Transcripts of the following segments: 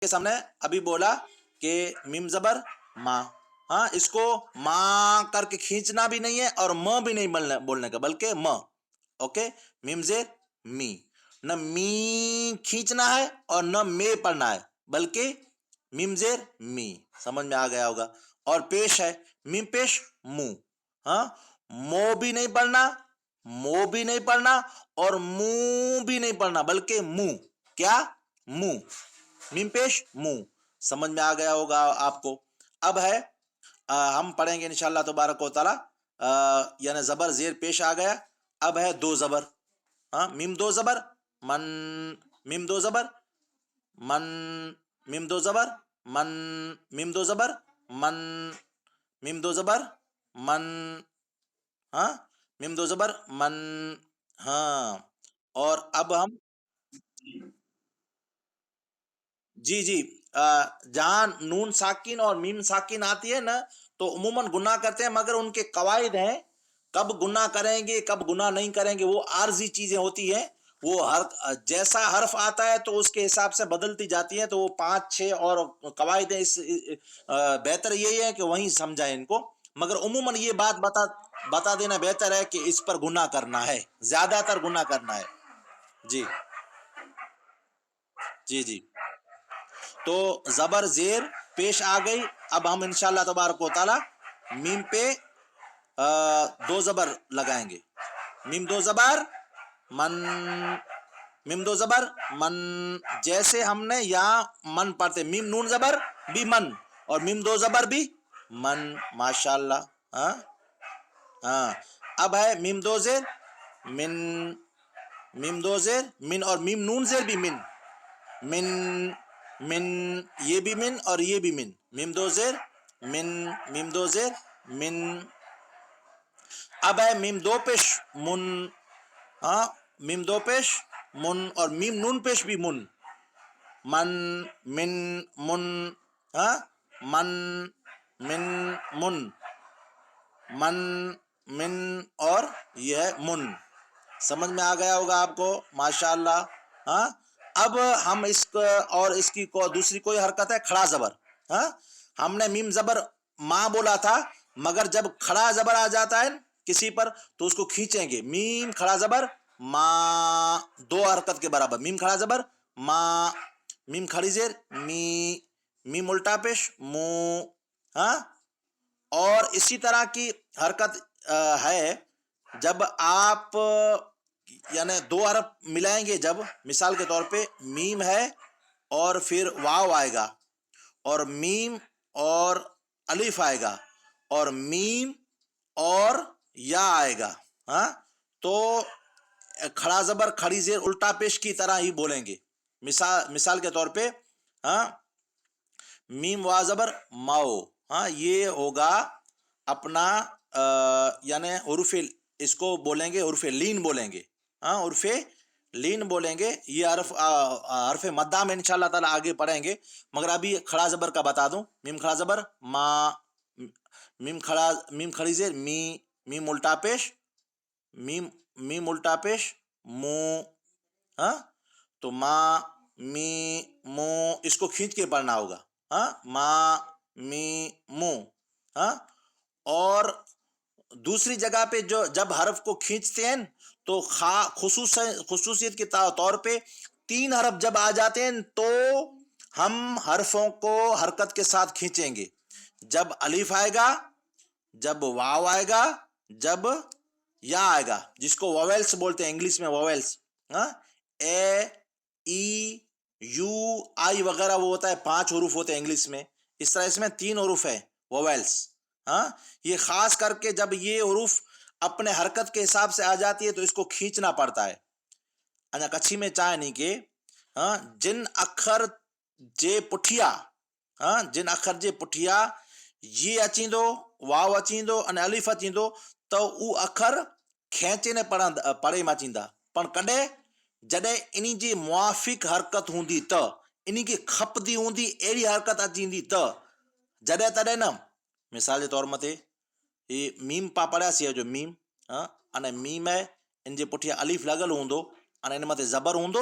کے سامنے ابھی بولا کہ میم زبر ماں. ہاں اس کو ماں کر کے کھینچنا بھی نہیں ہے اور م بھی نہیں بولنے کا بلکہ م. اوکے میم زیر می. نہ می کھینچنا ہے اور نہ میں پڑھنا ہے بلکہ میم زیر می. سمجھ میں آ گیا ہوگا. اور پیش ہے میم پیش منہ. ہاں مو بھی نہیں پڑھنا, مو بھی نہیں پڑھنا اور منہ بھی نہیں پڑھنا بلکہ منہ. کیا منہ. میم پیش منہ. سمجھ میں آ گیا ہوگا آپ کو. اب ہے ہم پڑھیں گے انشاءاللہ تبارک و تعالی. یعنی زبر زیر پیش آ گیا. اب ہے دو زبر. ہاں میم دو زبر من, میم دو زبر من, میم دو زبر من, میم دو زبر من, میم دو زبر من. ہاں میم دو زبر من. ہاں اور اب ہم جی جہاں نون ساکن اور میم ساکن آتی ہے نا تو عموماً گناہ کرتے ہیں, مگر ان کے قواعد ہیں کب گناہ کریں گے کب گناہ نہیں کریں گے. وہ عارضی چیزیں ہوتی ہیں, وہ جیسا حرف آتا ہے تو اس کے حساب سے بدلتی جاتی ہیں. تو وہ 5-6 اور قواعد ہیں. بہتر یہی ہے کہ وہیں سمجھائیں ان کو, مگر عموماً یہ بات بتا دینا بہتر ہے کہ اس پر گناہ کرنا ہے, زیادہ تر گناہ کرنا ہے. جی جی تو زبر زیر پیش آ گئی. اب ہم انشاءاللہ تبارک و تعالی میم پہ دو زبر لگائیں گے. میم دو زبر من, میم دو زبر من. جیسے ہم نے یہاں من پڑھتے میم نون زبر بھی من اور میم دو زبر بھی من. ماشاءاللہ. ہاں ہاں اب ہے میم دو زیر من, میم دو زیر من اور میم نون زیر بھی من. من من یہ بھی من اور یہ بھی من. میم دو زیر من, میم دو زیر من. اب ہے میم دو پیش من. ہاں میم دو پیش من اور میم نون پیش بھی من. من من من. ہاں من من من, من من اور یہ ہے من. سمجھ میں آ گیا ہوگا آپ کو ماشاءاللہ. ہاں اب ہم اس کو اور اس کی دوسری کوئی حرکت ہے کھڑا زبر. ہاں ہم نے میم زبر ماں بولا تھا, مگر جب کھڑا زبر آ جاتا ہے کسی پر تو اس کو کھینچیں گے. میم کھڑا زبر ماں, دو حرکت کے برابر. میم کھڑا زبر ماں, میم کھڑی زیر می, میم الٹا پیش مو. ہاں اور اسی طرح کی حرکت ہے جب آپ یعنی دو حرف ملائیں گے. جب مثال کے طور پہ میم ہے اور پھر واو آئے گا اور میم اور الف آئے گا اور میم اور یا آئے گا. ہاں تو کھڑا زبر کھڑی زیر الٹا پیش کی طرح ہی بولیں گے. مثال کے طور پہ ہاں میم وا زبر ماؤ. ہاں یہ ہوگا اپنا یعنی حروف, اس کو بولیں گے حروف لین بولیں گے. ہاں حروف لین بولیں گے. یہ حرف مدہ میں انشاءاللہ تعالی آگے پڑھیں گے, مگر ابھی کھڑا زبر کا بتا دوں. میم کھڑا زبر ما, میم کھڑی زیر می, میم الٹا پیش میم, میم الٹا پیش مو. ہاں تو ما می مو, اس کو کھینچ کے پڑھنا ہوگا. ہاں ما می مو. ہاں اور دوسری جگہ پہ جو جب حرف کو کھینچتے ہیں تو خصوصیت کے طور پہ 3 حرف جب آ جاتے ہیں تو ہم حرفوں کو حرکت کے ساتھ کھینچیں گے. جب الف آئے گا, جب واو آئے گا, جب یا آئے گا, جس کو وویلس بولتے ہیں انگلش میں وویلس. ہاں اے ای یو آئی وغیرہ وہ ہوتا ہے 5 حروف ہوتے ہیں انگلش میں. اس طرح اس میں 3 حروف ہے وویلس. ہاں یہ خاص کر کے جب یہ حروف اپنے حرکت کے حساب سے آ جاتی ہے تو اس کو کھینچنا پڑتا ہے. انا کچھی میں چاہے نہیں کہ ہاں جن اکھر جے پٹھیا, ہاں جن اکھر جے پٹھیا یہ اچیندو, واو اچیندو ان الف اچیندو تو او اکھر کھینچے نے پڑھے ما چیندا. پر کڈے جڈے انہی جی موافق حرکت ہوندی تو انہی کی کھپدی ہوندی اہڑی حرکت اچیندی تو جڈے تڈے نا. مثال کے طور متے یہ میم پا پڑھیا سی جو میم, ہاں ان میم ہے ان جے پٹھیا الف لگل ہوندو ان ان متے زبر ہوندو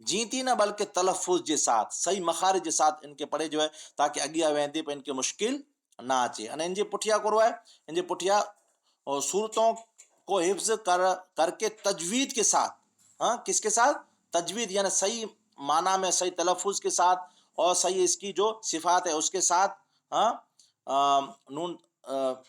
جیتی نہ بلکہ تلفظ کے ساتھ صحیح مخارج کے ساتھ ان کے پڑھے جو ہے تاکہ اگیا ویندے پہ ان کے مشکل نہ اچے. ان جے پٹھیا کرو ہے ان جے پٹھیا صورتوں کو حفظ کر کے تجوید کے ساتھ, ہاں کس کے ساتھ, تجوید یعنی صحیح معنی میں صحیح تلفظ کے ساتھ اور صحیح اس کی جو صفات ہے اس کے ساتھ, ہاں نون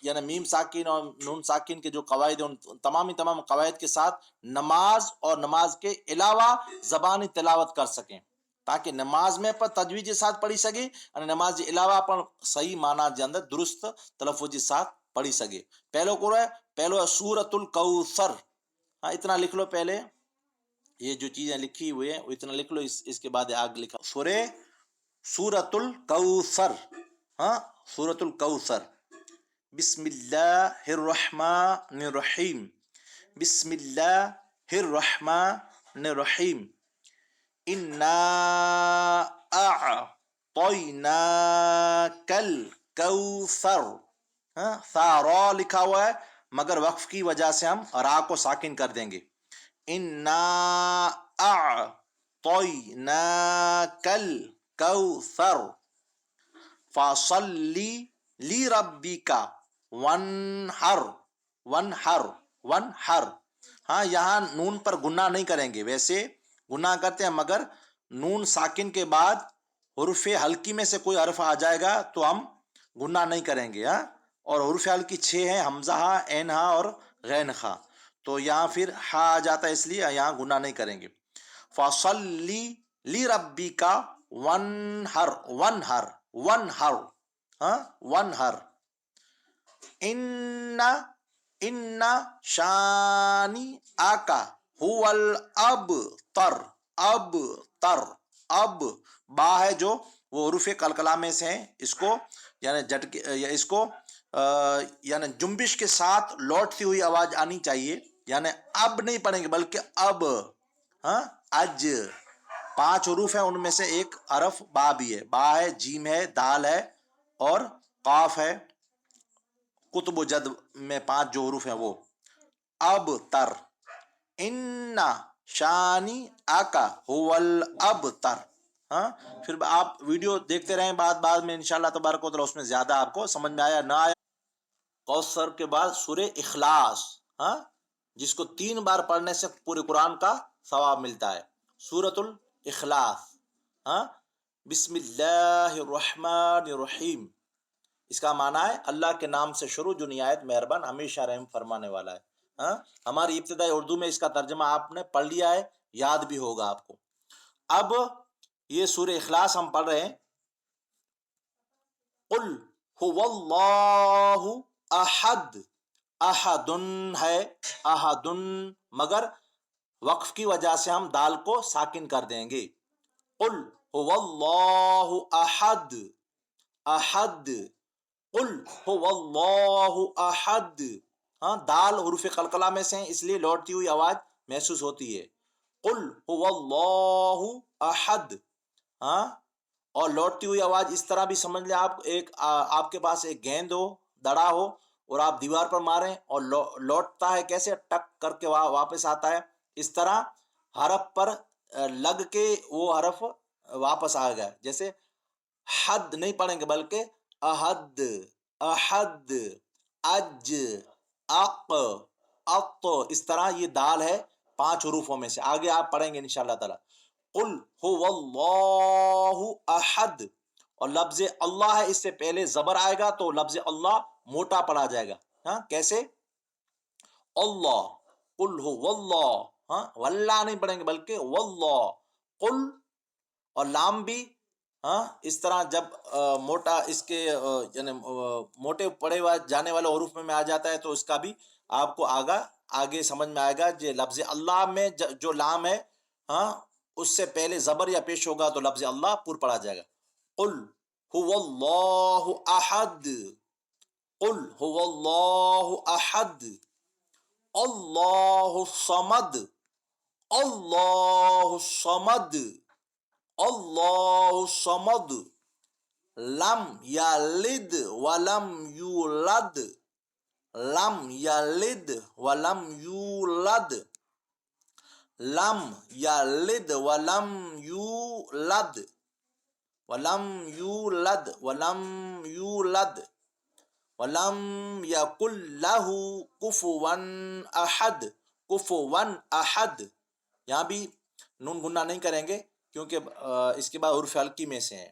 یعنی میم ساکن اور نون ساکن کے جو قواعد ہیں ان تمام قواعد کے ساتھ نماز اور نماز کے علاوہ زبانی تلاوت کر سکیں تاکہ نماز میں پر تجوید کے ساتھ پڑھی سکے اور نماز کے علاوہ پر صحیح معنی کے اندر درست تلفظ کے ساتھ پڑھی سکے. پہلو کو ہے پہلو ہے سورۃ الکوثر. ہاں اتنا لکھ لو پہلے, یہ جو چیزیں لکھی ہوئی ہیں وہ اتنا لکھ لو. اس کے بعد آگ لکھا سورۃ الکوثر. ہاں سورۃ الکوثر. بسم اللہ الرحمن الرحیم. بسم اللہ الرحمن الرحیم. انا اعطیناک الکوثر. ہاں را لکھا ہوا ہے مگر وقف کی وجہ سے ہم را کو ساکن کر دیں گے. انا اعطیناک الکوثر فصلی لربک وانحر. ونحر. ہاں یہاں نون پر گناہ نہیں کریں گے, ویسے گناہ کرتے ہیں مگر نون ساکن کے بعد حرف حلقی میں سے کوئی حرف آ جائے گا تو ہم گناہ نہیں کریں گے. ہاں اور حرف حلقی 6 ہیں, حمزہ ہا, عین ہا اور غین خا, تو یہاں پھر ہا آ جاتا ہے اس لیے یہاں گناہ نہیں کریں گے. فصلی لربک وانحر. ونحر. ہاں ونحر. ان شانی آکا هو الابتر. اب با ہے جو وہ حروف قلقلہ میں سے ہیں, اس کو یعنی جھٹکے اس کو یعنی جنبش کے ساتھ لوٹتی ہوئی آواز آنی چاہیے, یعنی اب نہیں پڑھیں گے بلکہ اب. ہاں اج 5 حروف ہیں ان میں سے ایک حرف با بھی ہے. با ہے, جیم ہے, دال ہے اور قاف ہے. کتب و جد میں 5 جو حروف ہیں وہ. اب تر. ان شانی آکا هو الابتر. ہاں پھر آپ ویڈیو دیکھتے رہیں, بعد میں انشاءاللہ تبارک و تعالی اس میں زیادہ آپ کو سمجھ میں آیا نہ آیا. کوثر کے بعد سورہ اخلاص, ہاں جس کو 3 بار پڑھنے سے پورے قرآن کا ثواب ملتا ہے. سورۃ الاخلاص. ہاں بسم اللہ الرحمن الرحیم. اس کا معنی ہے اللہ کے نام سے شروع جو نہایت مہربان ہمیشہ رحم فرمانے والا ہے. ہاں ہماری ابتدائی اردو میں اس کا ترجمہ آپ نے پڑھ لیا ہے, یاد بھی ہوگا آپ کو. اب یہ سورہ اخلاص ہم پڑھ رہے ہیں. قل هو اللہ احد. احدن ہے, احدن مگر وقف کی وجہ سے ہم دال کو ساکن کر دیں گے. قل هو اللہ احد. احد. قل هو اللہ احد. ہاں دال حروف قلقلہ میں سے ہیں اس لیے لوٹتی ہوئی آواز محسوس ہوتی ہے. قل هو اللہ احد. ہاں اور لوٹتی ہوئی آواز اس طرح بھی سمجھ لیں آپ, آپ کے پاس ایک گیند ہو, دڑا ہو اور آپ دیوار پر ماریں اور لوٹتا ہے کیسے, ٹک کر کے واپس آتا ہے, اس طرح حرف پر لگ کے وہ حرف واپس آ گیا. جیسے حد نہیں پڑھیں گے بلکہ احد. احد. اج. اق. اط. اس طرح یہ دال ہے 5 حروفوں میں سے. آگے آپ پڑھیں گے انشاءاللہ تعالی. قل هو اللہ احد. اور لفظ اللہ ہے, اس سے پہلے زبر آئے گا تو لفظ اللہ موٹا پڑا جائے گا. ہاں کیسے, اللہ. قل هو اللہ. ہاں واللہ نہیں پڑھیں گے بلکہ واللہ. قل اور لام بھی ہاں اس طرح جب موٹا اس کے یعنی موٹے پڑے جانے والے حروف میں آ جاتا ہے تو اس کا بھی آپ کو آگے سمجھ میں آئے گا. جو لفظ اللہ میں جو لام ہے ہاں اس سے پہلے زبر یا پیش ہوگا تو لفظ اللہ پر پڑا جائے گا. قل هو اللہ احد. قل هو اللہ احد. اللہ الصمد. اللہ الصمد. اللہ الصمد. لم یلد ولم یولد. لم یلد ولم یولد. لم یلد ولم یولد ولم یولد ولم یولد ولم یکن لہ کفوا احد کفوا احد. یہاں بھی نون گننا نہیں کریں گے کیونکہ اس کے بعد حروف حلقی میں سے ہیں.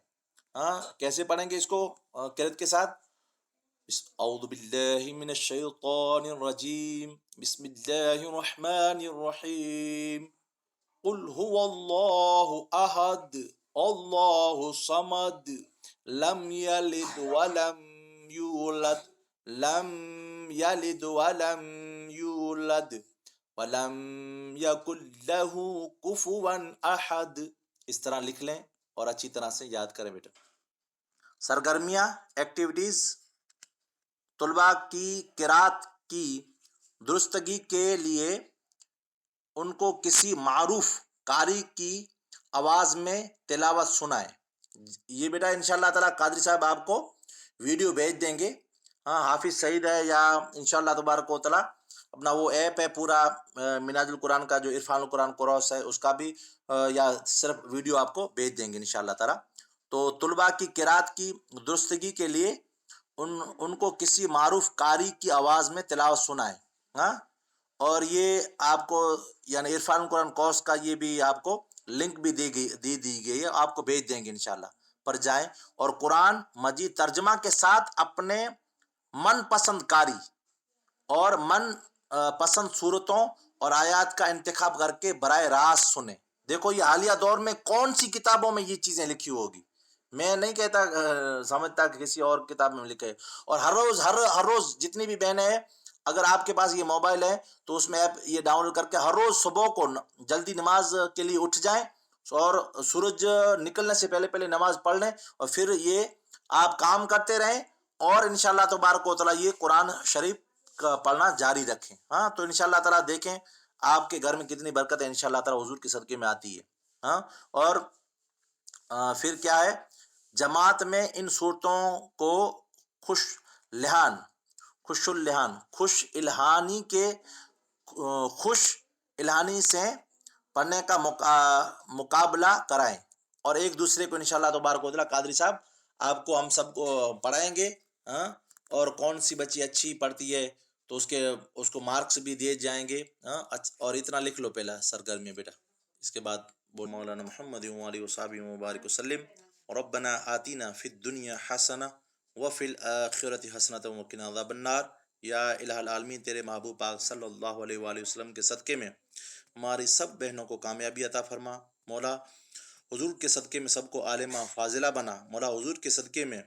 ہاں کیسے پڑھیں گے اس کو قرأت کے ساتھ؟ اعوذ باللہ من الشیطان الرجیم بسم اللہ الرحمن الرحیم قل هو اللہ احد اللہ صمد لم یلد ولم یولد لم یلد ولم یولد ولم یکن لہ کفوا احد. اس طرح لکھ لیں اور اچھی طرح سے یاد کریں بیٹا. سرگرمیاں ایکٹیویٹیز. طلباء کی قرأت کی درستگی کے لیے ان کو کسی معروف قاری کی آواز میں تلاوت سنائیں. یہ بیٹا انشاءاللہ تعالیٰ قادری صاحب آپ کو ویڈیو بھیج دیں گے. ہاں حافظ سعید ہے یا انشاءاللہ تبارک و تعالیٰ اپنا وہ ایپ ہے پورا منہاج القرآن کا جو عرفان القرآن کورس ہے اس کا بھی یا صرف ویڈیو آپ کو بھیج دیں گے انشاءاللہ تعالیٰ. تو طلباء کی قرأت کی درستگی کے لیے ان کو کسی معروف قاری کی آواز میں تلاوت سنائیں. ہاں اور یہ آپ کو یعنی عرفان القرآن کورس کا یہ بھی آپ کو لنک بھی دی گئی ہے، آپ کو بھیج دیں گے انشاءاللہ. پر جائیں اور قرآن مجید ترجمہ کے ساتھ اپنے من پسند قاری اور من پسند صورتوں اور آیات کا انتخاب کر کے براہ راست سنیں. دیکھو یہ حالیہ دور میں کون سی کتابوں میں یہ چیزیں لکھی ہوگی، میں نہیں کہتا سمجھتا کہ کسی اور کتاب میں لکھے. اور ہر روز جتنی بھی بہنیں ہیں اگر آپ کے پاس یہ موبائل ہے تو اس میں ایپ یہ ڈاؤن لوڈ کر کے ہر روز صبح کو جلدی نماز کے لیے اٹھ جائیں اور سورج نکلنے سے پہلے نماز پڑھ لیں اور پھر یہ آپ کام کرتے رہیں اور انشاءاللہ تبارک و تعالیٰ یہ قرآن شریف کا پڑھنا جاری رکھیں. ہاں تو انشاءاللہ تعالیٰ دیکھیں آپ کے گھر میں کتنی برکت ہے انشاءاللہ تعالیٰ حضور کے صدقے میں آتی ہے. ہاں اور پھر کیا ہے، جماعت میں ان صورتوں کو خوش الہانی سے پڑھنے کا مقابلہ کرائیں اور ایک دوسرے کو انشاءاللہ تبارک و تعالیٰ قادری صاحب آپ کو ہم سب کو پڑھائیں گے. ہاں اور کون سی بچی اچھی پڑھتی ہے تو اس کو مارکس بھی دیے جائیں گے. ہاں اور اتنا لکھ لو پہلا سرگرمی بیٹا. اس کے بعد مولانا محمد وعلیہ وصحبہ مبارک وسلم ربنا آتینا فی الدنیا حسنہ وفی الآخرۃ حسنۃ وقنا عذاب النار. یا الہ العالمین تیرے محبوب پاک صلی اللہ علیہ وآلہ وسلم کے صدقے میں ہماری سب بہنوں کو کامیابی عطا فرما. مولا حضور کے صدقے میں سب کو عالمہ فاضلہ بنا. مولا حضور کے صدقے میں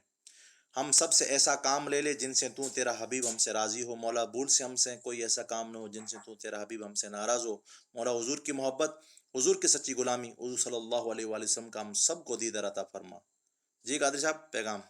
ہم سب سے ایسا کام لے لے جن سے تو تیرا حبیب ہم سے راضی ہو. مولا بھول سے ہم سے کوئی ایسا کام نہ ہو جن سے تو تیرا حبیب ہم سے ناراض ہو. مولا حضور کی محبت، حضور کی سچی غلامی، حضور صلی اللہ علیہ وآلہ وسلم کا ہم سب کو دیدار عطا فرما. جی قادری صاحب پیغام.